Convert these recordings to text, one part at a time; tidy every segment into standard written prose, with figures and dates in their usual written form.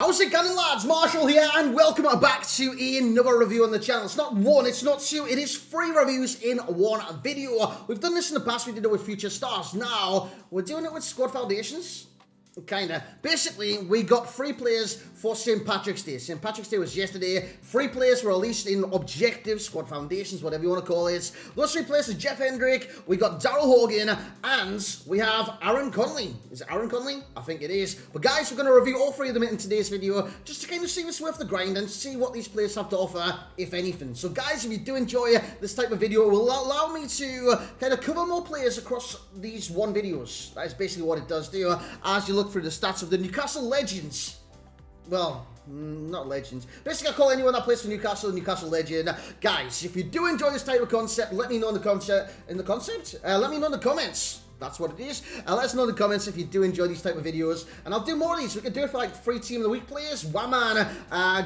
How's it going, lads? Marshall here, and welcome back to another review on the channel. It's not one, it's not two, it is 3 reviews in one video. We've done this in the past, we did it with Future Stars. Now, we're doing it with Squad Foundations. Kinda. Basically, we got 3 players for St. Patrick's Day. St. Patrick's Day was yesterday. 3 players were released in Objectives, Squad Foundations, whatever you want to call it. Those 3 players are Jeff Hendrick, we got Daryl Hogan, and we have Connolly. Is it Connolly? I think it is. But guys, we're going to review all 3 of them in today's video, just to kind of see if it's worth the grind and see what these players have to offer, if anything. So guys, if you do enjoy this type of video, it will allow me to kind of cover more players across these 1 videos. That is basically what it does do, as you look through the stats of the Newcastle legends. Well, not legends. Basically, I call anyone that plays for Newcastle a Newcastle legend. Guys, if you do enjoy this type of concept, let me know in the let me know in the comments. That's what it is. Let us know in the comments if you do enjoy these type of videos, and I'll do more of these. We could do it for like 3 Team of the Week players. One man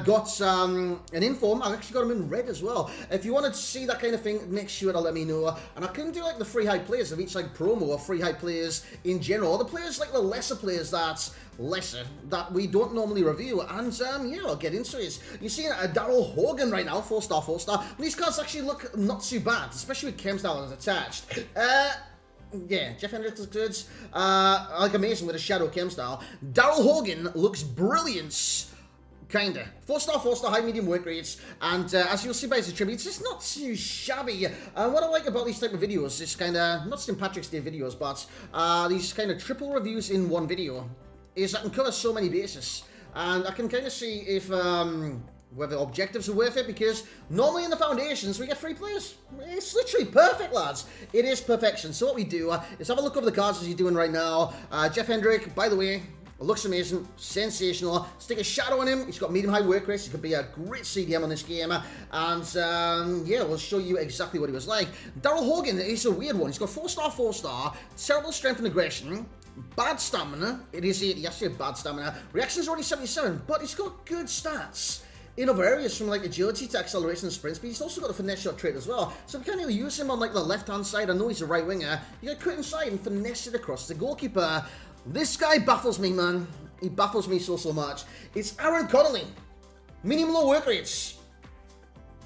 got an inform. I've actually got him in red as well. If you wanted to see that kind of thing, make sure to let me know. And I can do like the free hype players of each like promo, or free hype players in general, or the players like the lesser players that we don't normally review. And yeah, I'll get into it. You're seeing Daryl Horgan right now, 4-star, 4-star. These cards actually look not too bad, especially with Chem style attached. Yeah, Jeff Hendrick looks good. Like amazing with a shadow chem style. Daryl Hogan looks brilliant. Kinda. 4-star, 4-star, high medium work rates. And as you'll see by his attributes, it's not too shabby. What I like about these type of videos is kinda, not St. Patrick's Day videos, but these kind of triple reviews in 1 video, is I can cover so many bases. And I can kind of see if whether objectives are worth it, because normally in the Foundations we get 3 players. It's literally perfect, lads. It is perfection. So what we do is have a look over the cards as you're doing right now. Jeff Hendrick, by the way, looks amazing, sensational. Stick a shadow on him. He's got medium-high work rates. He could be a great CDM on this game. And yeah, we'll show you exactly what he was like. Daryl Hogan is a weird one. He's got 4-star, 4-star, terrible strength and aggression, bad stamina. It is 80. Yes, bad stamina. Reaction's already 77, but he's got good stats in other areas, from like agility to acceleration and sprint speed. He's also got a finesse shot trait as well, so we can't really use him on like the left hand side. I know he's a right winger. You gotta cut inside and finesse it across the goalkeeper. This guy baffles me, man. He baffles me so much. It's Connolly. Minimum low work rates.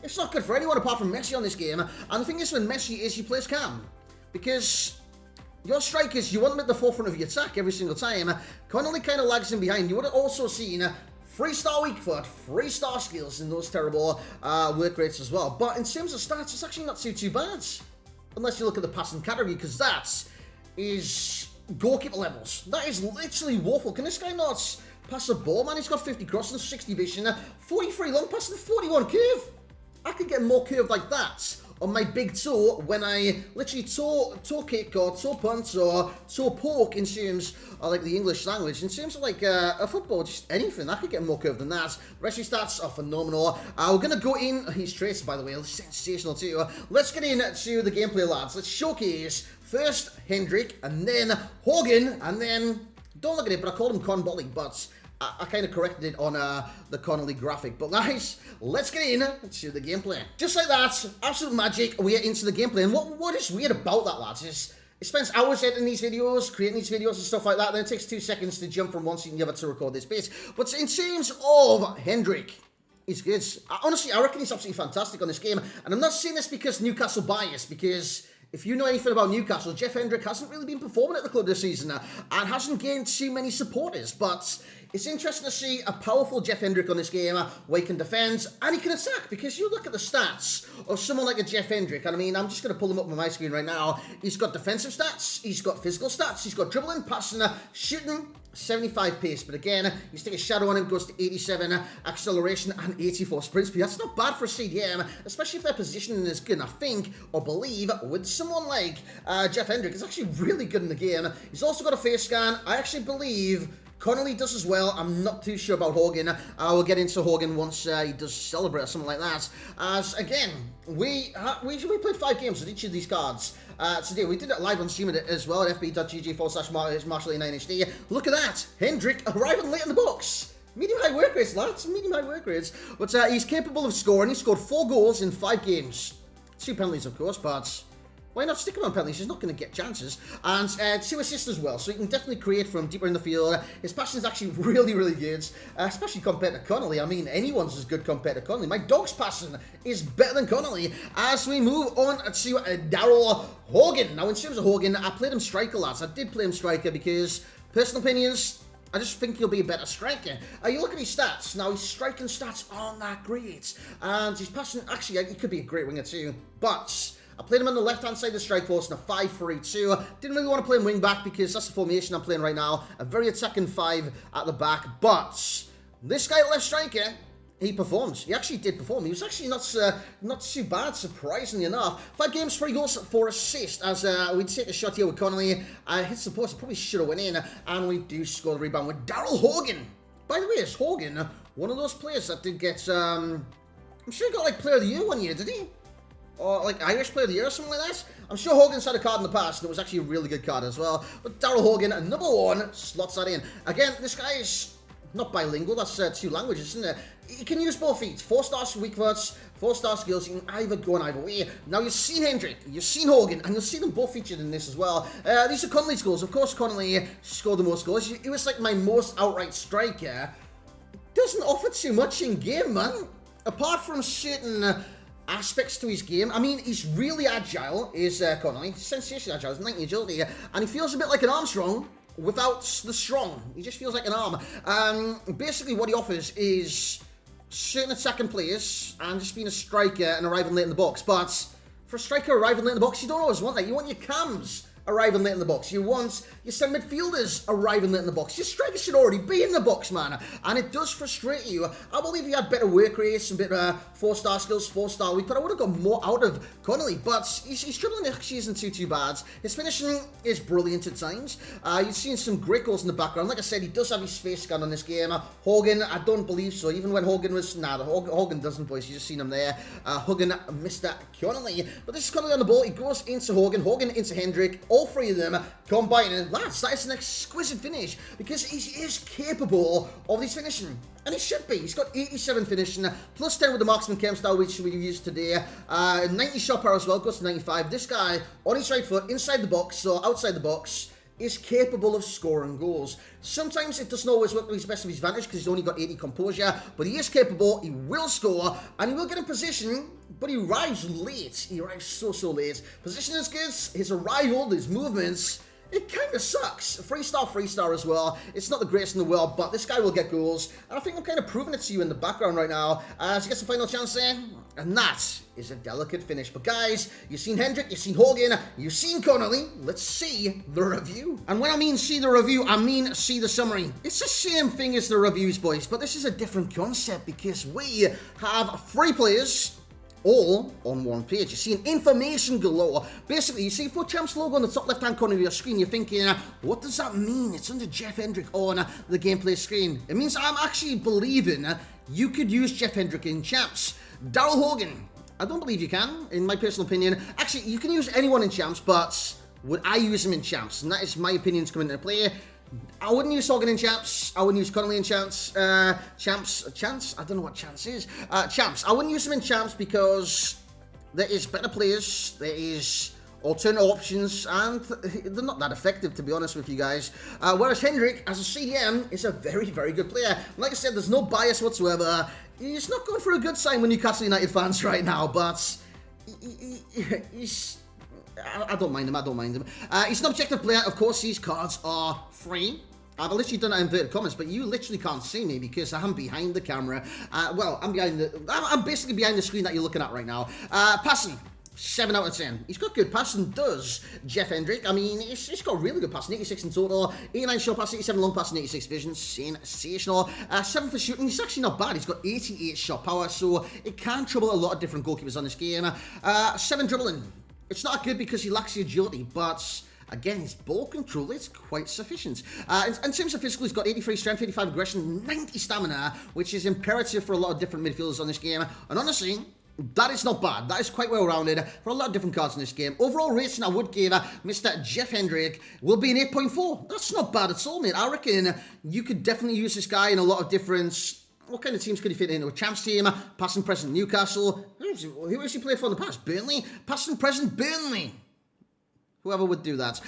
It's not good for anyone apart from Messi on this game. And the thing is, when Messi is, he plays calm, because your strikers, you want them at the forefront of your attack every single time. Connolly kind of lags in behind. You would have also seen 3-star weak foot, 3-star skills in those terrible work rates as well. But in terms of stats, it's actually not too bad. Unless you look at the passing category, because that is goalkeeper levels. That is literally woeful. Can this guy not pass a ball, man? He's got 50 crossing, 60 vision, 43 long pass, and 41 curve. I could get more curve like that on my big toe when I literally toe kick or toe punt or toe poke in terms of like the English language. In terms of like a football, just anything, I could get more curve than that. The rest of his stats are phenomenal. We're going to go in, his traits by the way, sensational too. Let's get into the gameplay, lads. Let's showcase first Hendrick, and then Hogan, and then, don't look at it, but I called him Connolly, but I kind of corrected it on the Connolly graphic. But guys, let's get into the gameplay. Just like that, absolute magic, we are into the gameplay. And what is weird about that, lads, is it spends hours editing these videos, creating these videos and stuff like that, then it takes 2 seconds to jump from one scene to the other to record this bit. But in terms of Hendrick, he's good. Honestly, I reckon he's absolutely fantastic on this game. And I'm not saying this because Newcastle bias, because if you know anything about Newcastle, Jeff Hendrick hasn't really been performing at the club this season and hasn't gained too many supporters. But it's interesting to see a powerful Jeff Hendrick on this game where he can defend and he can attack, because you look at the stats of someone like a Jeff Hendrick, and I mean, I'm just going to pull him up on my screen right now. He's got defensive stats, he's got physical stats, he's got dribbling, passing, shooting, 75 pace, but again, you stick a shadow on him, goes to 87 acceleration and 84 sprint speed. That's not bad for a CDM, especially if their positioning is good. And I think, or believe, with someone like Jeff Hendrick, is actually really good in the game. He's also got a face scan. I actually believe Connolly does as well. I'm not too sure about Hogan. We'll get into Hogan once he does celebrate or something like that. As again, we played 5 games with each of these cards today. We did it live on stream as well at fb.gg/Marshall89HD. Look at that, Hendrick arriving late in the box. Medium-high work rates, lads. Medium-high work rates. But he's capable of scoring. He scored 4 goals in 5 games. 2 penalties, of course, but why not stick him on penalties? He's not going to get chances. And 2 assists as well, so he can definitely create from deeper in the field. His passing is actually really, really good, especially compared to Connolly. I mean, anyone's as good compared to Connolly. My dog's passing is better than Connolly. As we move on to Daryl Horgan. Now, in terms of Horgan, I played him striker, lads. I did play him striker because, personal opinions, I just think he'll be a better striker. You look at his stats. Now, his striking stats aren't that great. And his passing, actually, he could be a great winger too. But I played him on the left-hand side of the strike force in a 5-3-2. Didn't really want to play him wing-back because that's the formation I'm playing right now. A very attacking 5 at the back. But this guy at left striker, he performed. He actually did perform. He was actually not too bad, surprisingly enough. 5 games, 3 goals, 4 assists. As we take a shot here with Connolly. Hits the post, probably should have went in. And we do score the rebound with Daryl Horgan. By the way, is Hogan one of those players that did get, I'm sure he got like Player of the Year one year, did he? Or like Irish Player of the Year or something like that. I'm sure Hogan's had a card in the past, and it was actually a really good card as well. But Daryl Horgan, number 1, slots that in. Again, this guy is not bilingual, that's 2 languages, isn't it? He can use both feet. 4-star weak foots, 4-star skills. You can either go in either way. Now, you've seen Hendrick, you've seen Hogan, and you'll see them both featured in this as well. These are Connolly's goals. Of course, Connolly scored the most goals. He was like my most outright striker. Doesn't offer too much in game, man. Apart from certain aspects to his game. I mean, he's really agile, is Connolly. Sensationally agile. He's 90 agility, and he feels a bit like an Armstrong without the strong. He just feels like an arm. Basically, what he offers is certain attacking players and just being a striker and arriving late in the box. But for a striker arriving late in the box, you don't always want that. You want your cams arriving late in the box. You want your centre midfielders arriving late in the box. Your striker should already be in the box, man. And it does frustrate you. I believe he had better work rates and better 4-star skills, 4-star weak, but I would have got more out of Connolly. But his dribbling actually isn't too bad. His finishing is brilliant at times. You've seen some great goals in the background. Like I said, he does have his face scan on this game. Hogan, I don't believe so. Even when Hogan was... Nah, Hogan doesn't, boys. You just seen him there. Hogan, Mr. Connolly. But this is Connolly on the ball. He goes into Hogan. Hogan into Hendrick. All 3 of them combining. Lads, that is an exquisite finish because he is capable of his finishing. And he should be. He's got 87 finishing, plus 10 with the marksman chem style, which we used today. 90 shot power as well, goes to 95. This guy, on his right foot, inside the box, so outside the box, is capable of scoring goals. Sometimes it doesn't always work to his best of his advantage because he's only got 80 composure, but he is capable, he will score, and he will get in position, but he arrives late. He arrives so late. Position is good, his arrival, his movements, it kind of sucks. 3-star as well. It's not the greatest in the world, but this guy will get goals. And I think I'm kind of proving it to you in the background right now. As he gets the final chance there. And that is a delicate finish. But guys, you've seen Hendrick, you've seen Hogan, you've seen Connolly. Let's see the review. And when I mean see the review, I mean see the summary. It's the same thing as the reviews, boys. But this is a different concept because we have 3 players all on one page. You see an information galore. Basically, you see Foot Champs logo on the top left-hand corner of your screen. You're thinking, what does that mean? It's under Jeff Hendrick on the gameplay screen. It means I'm actually believing you could use Jeff Hendrick in Champs. Daryl Hogan, I don't believe you can, in my personal opinion. Actually, you can use anyone in Champs, but would I use him in Champs? And that is my opinion to come into play. I wouldn't use Hogan in Champs. I wouldn't use Connolly in Champs. Chance? I don't know what Chance is. Champs. I wouldn't use him in Champs because there is better players. There is alternative options, and they're not that effective, to be honest with you guys. Whereas Hendrick, as a CDM, is a very good player. Like I said, there's no bias whatsoever. He's not going for a good sign with Newcastle United fans right now, but he's... I don't mind him. He's an objective player. Of course, these cards are free. I've literally done it in inverted commas, but you literally can't see me because I'm behind the camera. Well, I'm basically behind the screen that you're looking at right now. Passing. 7 out of 10. He's got good passing, does Jeff Hendrick. I mean, he's got really good passing. 86 in total. 89 short pass, 87 long pass, and 86 vision. Sensational. 7 for shooting. He's actually not bad. He's got 88 shot power, so it can trouble a lot of different goalkeepers on this game. 7 dribbling. It's not good because he lacks the agility, but again, his ball control is quite sufficient. In terms of physical, he's got 83 strength, 85 aggression, 90 stamina, which is imperative for a lot of different midfielders on this game. And honestly, that is not bad. That is quite well rounded for a lot of different cards in this game. Overall rating I would give Mr. Jeff Hendrick will be an 8.4. That's not bad at all, mate. I reckon you could definitely use this guy in a lot of different... What kind of teams could he fit into? A Champs team, past and present Newcastle. Who has he played for in the past? Burnley? Past and present Burnley. Whoever would do that.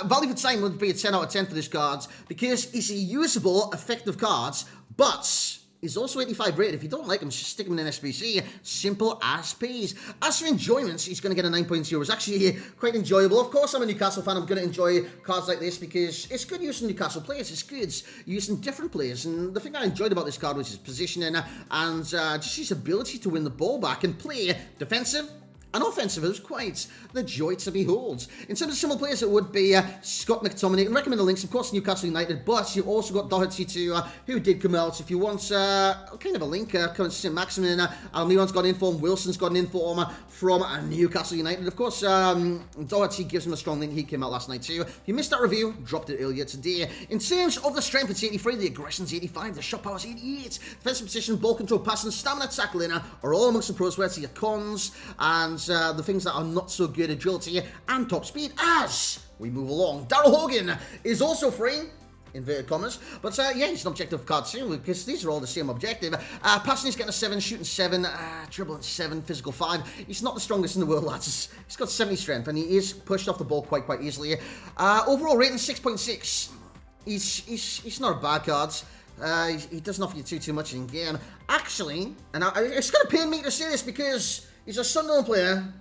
Value for time would be a 10 out of 10 for this card because it's a usable, effective card, but he's also 85 rated. If you don't like him, just stick him in an SBC. Simple as peas. As for enjoyment, he's going to get a 9.0. It's actually quite enjoyable. Of course, I'm a Newcastle fan. I'm going to enjoy cards like this because it's good using Newcastle players. It's good using different players. And the thing I enjoyed about this card was his positioning and just his ability to win the ball back and play defensive and offensive. It was quite the joy to behold. In terms of similar players, it would be Scott McTominay. You can recommend the links, of course, Newcastle United, but you've also got Doherty too, who did come out. If you want kind of a link, St. Maximin, Almiron's got an inform, Wilson's got an inform from Newcastle United. Of course, Doherty gives him a strong link. He came out last night too. If you missed that review, dropped it earlier today. In terms of the strength, it's 83, the aggression's 85, the shot power's 88, defensive position, ball control, passing, stamina, tackling are all amongst the pros, where it's your cons and the things that are not so good, agility and top speed. As we move along, Daryl Hogan is also free, inverted commas, but yeah, he's an objective card too, because these are all the same objective. Passing, he's getting a 7, shooting 7, dribbling 7, physical 5. He's not the strongest in the world, lads. He's got 70 strength, and he is pushed off the ball quite easily. Overall rating 6.6. He's not a bad card. He doesn't offer you too much in game. Actually, and it's going to pain me to say this because he's a Sunderland player.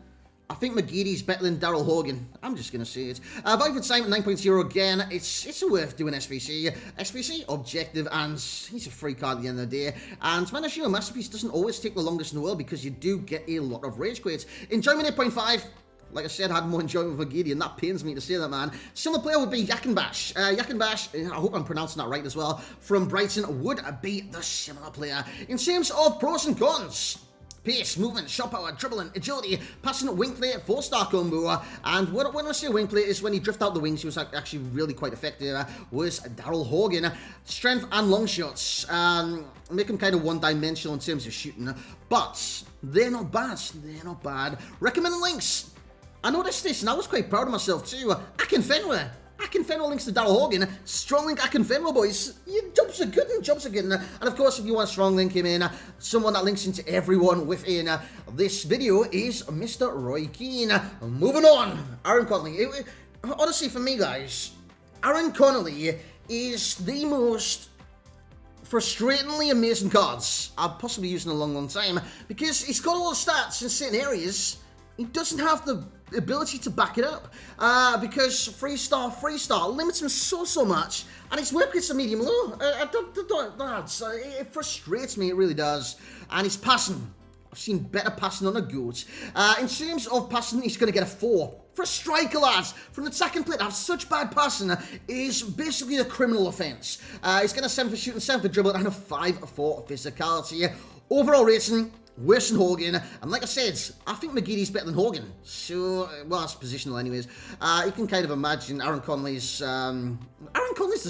I think McGeady's better than Daryl Horgan. I'm just going to say it. Value for time at 9.0 again. It's worth doing SBC. SBC, objective, and he's a free card at the end of the day. And Man of Masterpiece doesn't always take the longest in the world because you do get a lot of rage quits. Enjoyment 8.5. Like I said, I had more enjoyment with McGeady, and that pains me to say that, man. Similar player would be Yakinbash. Yakinbash, I hope I'm pronouncing that right as well, from Brighton would be the similar player. In terms of pros and cons, pace, movement, shot power, dribbling, agility, passing, wing play, 4-star combo. And when I say wing play is when he drift out the wings, he was actually really quite effective, was Daryl Hogan. Strength and long shots, make him kind of one-dimensional in terms of shooting, but they're not bad. They're not bad. Recommended links. I noticed this, and I was quite proud of myself too. Akinfenwa links to Daryl Hogan. Strong link Akinfenwa, boys. Your jobs are good, and jobs are good. And of course, if you want a strong link him in, someone that links into everyone within this video is Mr. Roy Keane. Moving on, Aaron Connolly. Honestly, for me, guys, Aaron Connolly is the most frustratingly amazing cards I've possibly used in a long time, because he's got all the stats in certain areas. He doesn't have the ability to back it up, because 3-star limits him so much, and his work rates are medium low. It frustrates me, it really does. And his passing, I've seen better passing on a goat. In terms of passing, he's going to get a 4. For a striker, lads, from the second plate, to have such bad passing is basically a criminal offence. He's getting a 7 for shooting, 7 for dribbling, and a 5 for physicality. Overall rating, worse than Hogan, and like I said, I think McGeady's better than Hogan. So, well, that's positional anyways. You can kind of imagine Aaron Connolly's the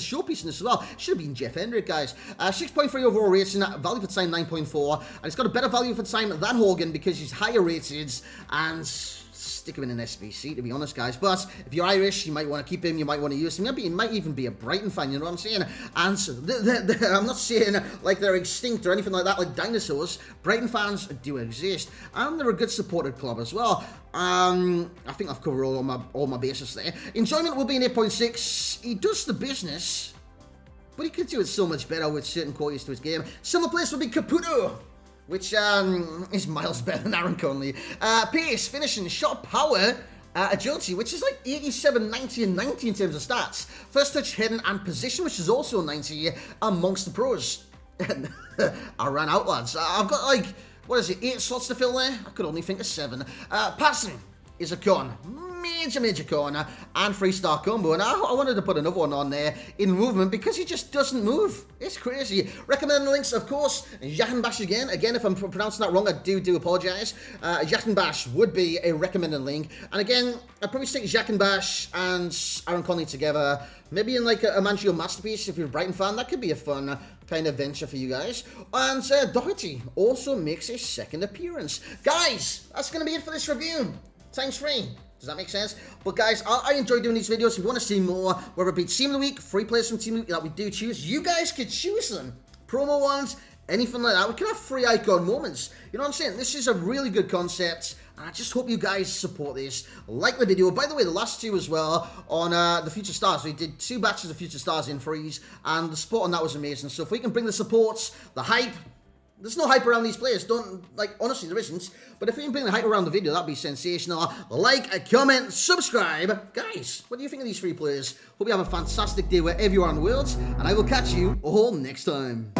showpiece in this as well. Should have been Jeff Hendrick, guys. 6.3 overall rating, value for time 9.4, and he's got a better value for time than Hogan because he's higher rated, and stick him in an SBC, to be honest, guys. But if you're Irish, you might want to keep him, you might want to use him. Maybe you might even be a Brighton fan, you know what I'm saying? And so, I'm not saying like they're extinct or anything like that, like dinosaurs. Brighton fans do exist, and they're a good supported club as well. I think I've covered all my bases there. Enjoyment will be an 8.6. He does the business, but he could do it so much better with certain qualities to his game. Similar place would be Caputo, which is miles better than Aaron Connolly. Pace, finishing, shot power, agility, which is like 87, 90, and 90 in terms of stats. First touch, hidden, and position, which is also 90 amongst the pros. I ran out, lads. I've got like, what is it, 8 slots to fill there? I could only think of 7. Passing is a con. Major con, and 3-star combo, and I wanted to put another one on there in movement because he just doesn't move. It's crazy. Recommended links, of course, Yakinbash again, if I'm pronouncing that wrong, I do apologise. Yakinbash would be a recommended link, and again, I'd probably stick Yakinbash and Aaron Connolly together, maybe in like a Manchio Masterpiece. If you're a Brighton fan, that could be a fun kind of venture for you guys. And Doherty also makes a second appearance. Guys, that's going to be it for this review. Times 3. Does that make sense? But guys, I enjoy doing these videos. If you want to see more, whether it be Team of the Week, free players from Team of the Week that we do choose, you guys could choose them. Promo ones, anything like that. We can have free icon moments. You know what I'm saying? This is a really good concept, and I just hope you guys support this. Like the video. By the way, the last two as well on the Future Stars. We did 2 batches of Future Stars Enquiries, and the support on that was amazing. So if we can bring the supports, the hype. There's no hype around these players, honestly there isn't, but if we can bring the hype around the video, that'd be sensational. Like, comment, subscribe. Guys, what do you think of these 3 players? Hope you have a fantastic day wherever you are in the world, and I will catch you all next time.